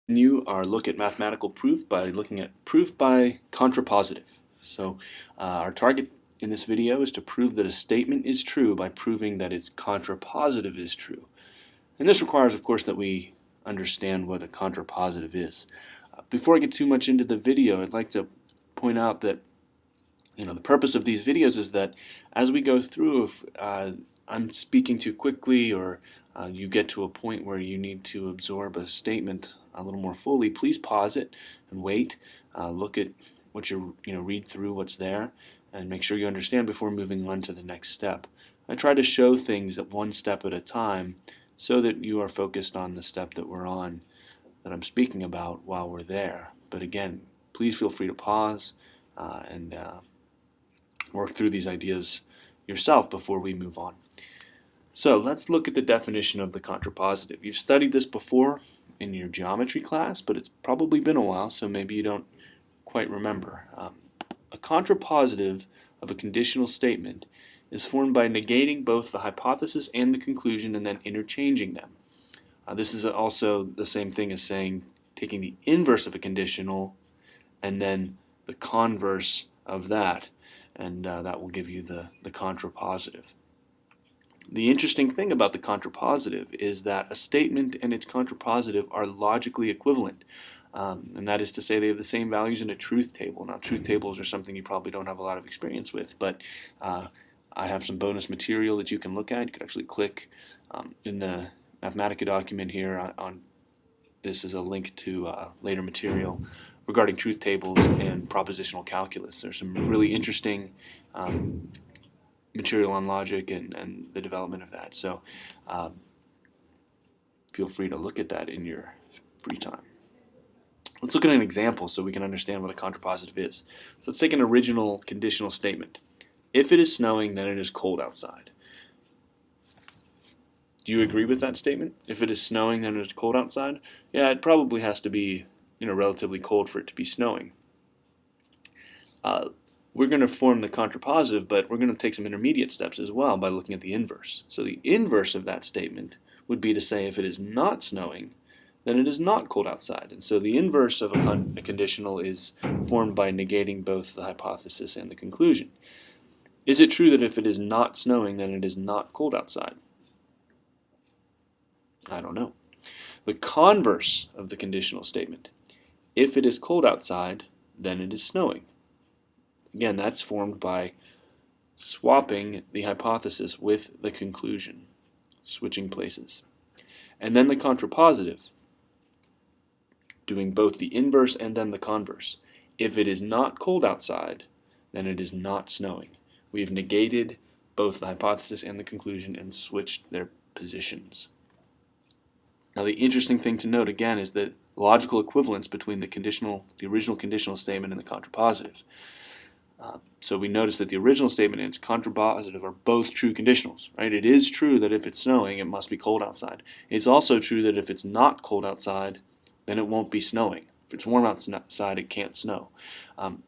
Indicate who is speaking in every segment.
Speaker 1: Continue our look at mathematical proof by looking at proof by contrapositive. So our target in this video is to prove that a statement is true by proving that its contrapositive is true. And this requires, of course, that we understand what a contrapositive is. Before I get too much into the video, I'd like to point out that the purpose of these videos is that as we go through, if I'm speaking too quickly or you get to a point where you need to absorb a statement a little more fully, please pause it and wait. Look at what read through what's there and make sure you understand before moving on to the next step. I try to show things at one step at a time so that you are focused on the step that we're on, that I'm speaking about while we're there. But again, please feel free to pause and work through these ideas yourself before we move on. So let's look at the definition of the contrapositive. You've studied this before in your geometry class, but it's probably been a while, so maybe you don't quite remember. A contrapositive of a conditional statement is formed by negating both the hypothesis and the conclusion and then interchanging them. This is also the same thing as saying taking the inverse of a conditional and then the converse of that, and that will give you the contrapositive. The interesting thing about the contrapositive is that a statement and its contrapositive are logically equivalent, and that is to say they have the same values in a truth table. Now, truth tables are something you probably don't have a lot of experience with, but I have some bonus material that you can look at. You can actually click in the Mathematica document here on this is a link to later material regarding truth tables and propositional calculus. There's some really interesting material on logic and the development of that. So feel free to look at that in your free time. Let's look at an example so we can understand what a contrapositive is. So let's take an original conditional statement. If it is snowing, then it is cold outside. Do you agree with that statement? If it is snowing, then it is cold outside? Yeah, it probably has to be relatively cold for it to be snowing. We're going to form the contrapositive, but we're going to take some intermediate steps as well by looking at the inverse. So the inverse of that statement would be to say if it is not snowing, then it is not cold outside. And so the inverse of a conditional is formed by negating both the hypothesis and the conclusion. Is it true that if it is not snowing, then it is not cold outside? I don't know. The converse of the conditional statement. If it is cold outside, then it is snowing. Again, that's formed by swapping the hypothesis with the conclusion, switching places. And then the contrapositive, doing both the inverse and then the converse. If it is not cold outside, then it is not snowing. We've negated both the hypothesis and the conclusion and switched their positions. Now, the interesting thing to note again is the logical equivalence between the original conditional statement and the contrapositive. So we notice that the original statement and its contrapositive are both true conditionals, right? It is true that if it's snowing, it must be cold outside. It's also true that if it's not cold outside, then it won't be snowing. If it's warm outside, it can't snow.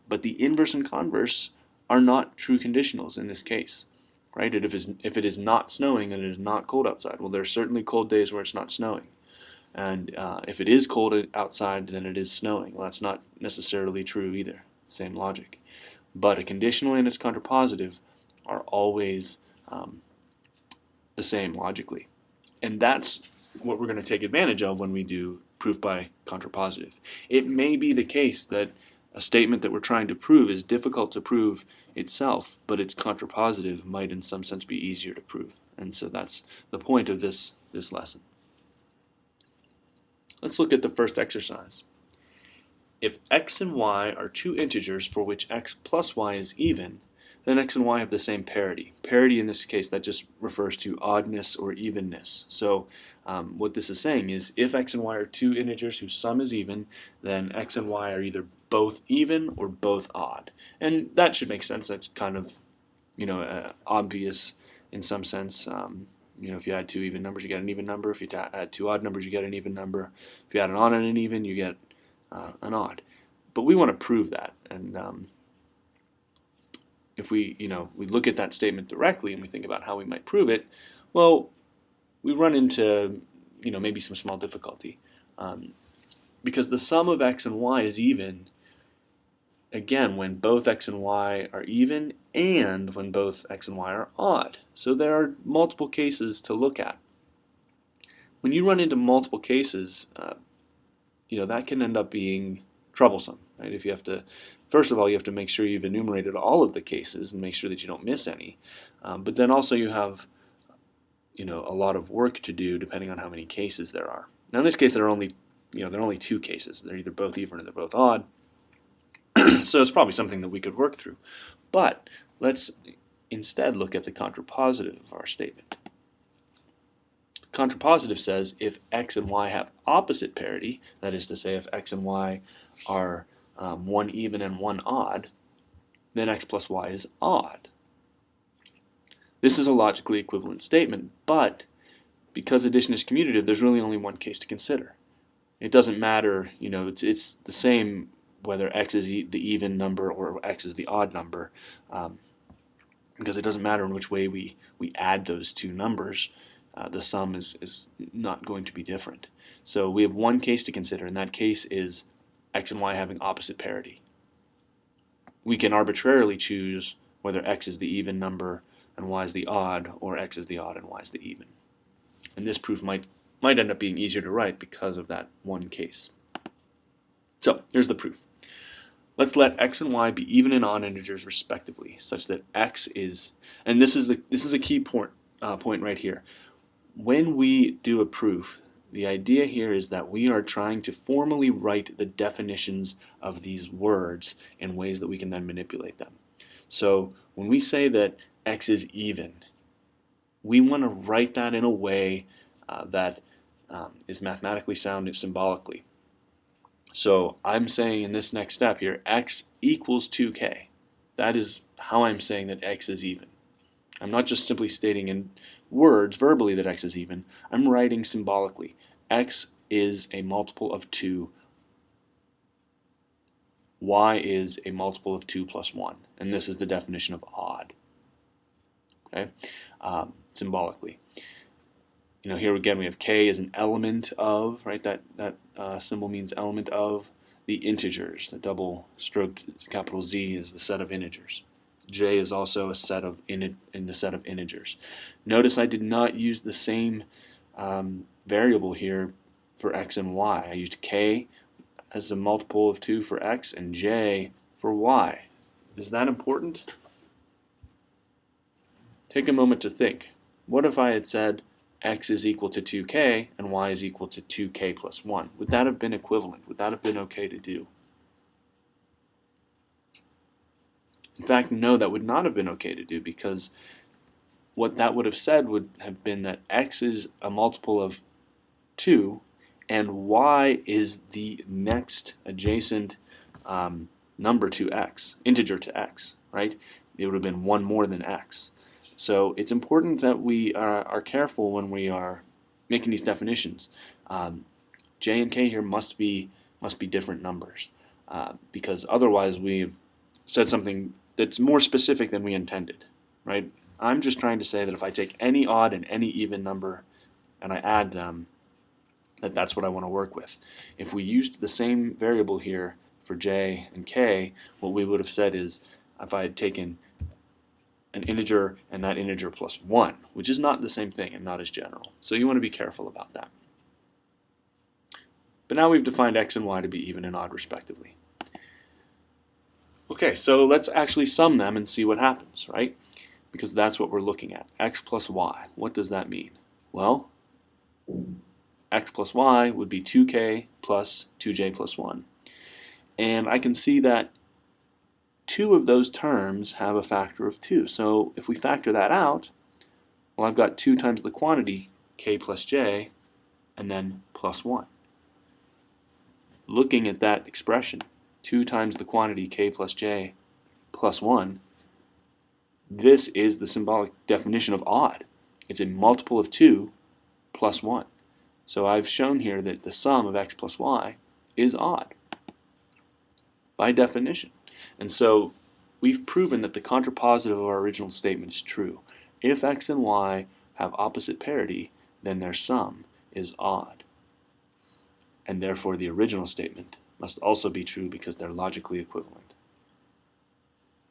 Speaker 1: But the inverse and converse are not true conditionals in this case, right? If it is not snowing, then it is not cold outside. Well, there are certainly cold days where it's not snowing. And if it is cold outside, then it is snowing. Well, that's not necessarily true either. Same logic. But a conditional and its contrapositive are always the same logically. And that's what we're going to take advantage of when we do proof by contrapositive. It may be the case that a statement that we're trying to prove is difficult to prove itself, but its contrapositive might in some sense be easier to prove. And so that's the point of this lesson. Let's look at the first exercise. If x and y are two integers for which x plus y is even, then x and y have the same parity. Parity in this case, that just refers to oddness or evenness. So what this is saying is if x and y are two integers whose sum is even, then x and y are either both even or both odd. And that should make sense. That's kind of obvious in some sense. If you add two even numbers, you get an even number. If you add two odd numbers, you get an even number. If you add an odd and an even, you get an odd. But we want to prove that, and if we look at that statement directly and we think about how we might prove it, well, we run into maybe some small difficulty. because the sum of x and y is even, again, when both x and y are even and when both x and y are odd. So there are multiple cases to look at. When you run into multiple cases, that can end up being troublesome, right? If you have to, first of all, you have to make sure you've enumerated all of the cases and make sure that you don't miss any. But then also you have, a lot of work to do depending on how many cases there are. Now in this case, there are only two cases. They're either both even or they're both odd. So it's probably something that we could work through. But let's instead look at the contrapositive of our statement. Contrapositive says if x and y have opposite parity, that is to say if x and y are one even and one odd, then x plus y is odd. This is a logically equivalent statement, but because addition is commutative, there's really only one case to consider. It doesn't matter, it's the same whether x is the even number or x is the odd number, because it doesn't matter in which way we add those two numbers. The sum is not going to be different. So we have one case to consider, and that case is x and y having opposite parity. We can arbitrarily choose whether x is the even number and y is the odd, or x is the odd and y is the even. And this proof might end up being easier to write because of that one case. So here's the proof. Let's let x and y be even and odd integers respectively, such that x is, and this is a key point right here. When we do a proof, the idea here is that we are trying to formally write the definitions of these words in ways that we can then manipulate them. So when we say that x is even, we want to write that in a way that is mathematically sound and symbolically. So I'm saying in this next step here, x equals 2k. That is how I'm saying that x is even. I'm not just simply stating in words verbally that x is even. I'm writing symbolically. X is a multiple of 2. Y is a multiple of 2 plus 1. And this is the definition of odd. Okay, symbolically. Here again we have k as an element of, right? That symbol means element of the integers. The double stroked capital Z is the set of integers. J is also a set of in the set of integers. Notice I did not use the same variable here for x and y. I used k as a multiple of 2 for x and j for y. Is that important? Take a moment to think. What if I had said x is equal to 2k and y is equal to 2k plus 1? Would that have been equivalent? Would that have been okay to do? In fact, no, that would not have been okay to do, because what that would have said would have been that x is a multiple of 2 and y is the next adjacent number to x, integer to x, right? It would have been 1 more than x. So it's important that we are careful when we are making these definitions. J and k here must be different numbers, because otherwise we've said something that's more specific than we intended, right? I'm just trying to say that if I take any odd and any even number and I add them, that's what I want to work with. If we used the same variable here for j and k, what we would have said is if I had taken an integer and that integer plus 1, which is not the same thing and not as general. So you want to be careful about that. But now we've defined x and y to be even and odd respectively. Okay, so let's actually sum them and see what happens, right? Because that's what we're looking at. X plus y. What does that mean? Well, x plus y would be 2k plus 2j plus 1. And I can see that 2 of those terms have a factor of 2. So if we factor that out, well, I've got 2 times the quantity, k plus j, and then plus 1. Looking at that expression, 2 times the quantity, k plus j, plus 1, this is the symbolic definition of odd. It's a multiple of 2 plus 1. So I've shown here that the sum of x plus y is odd by definition. And so we've proven that the contrapositive of our original statement is true. If x and y have opposite parity, then their sum is odd. and therefore the original statement must also be true because they're logically equivalent.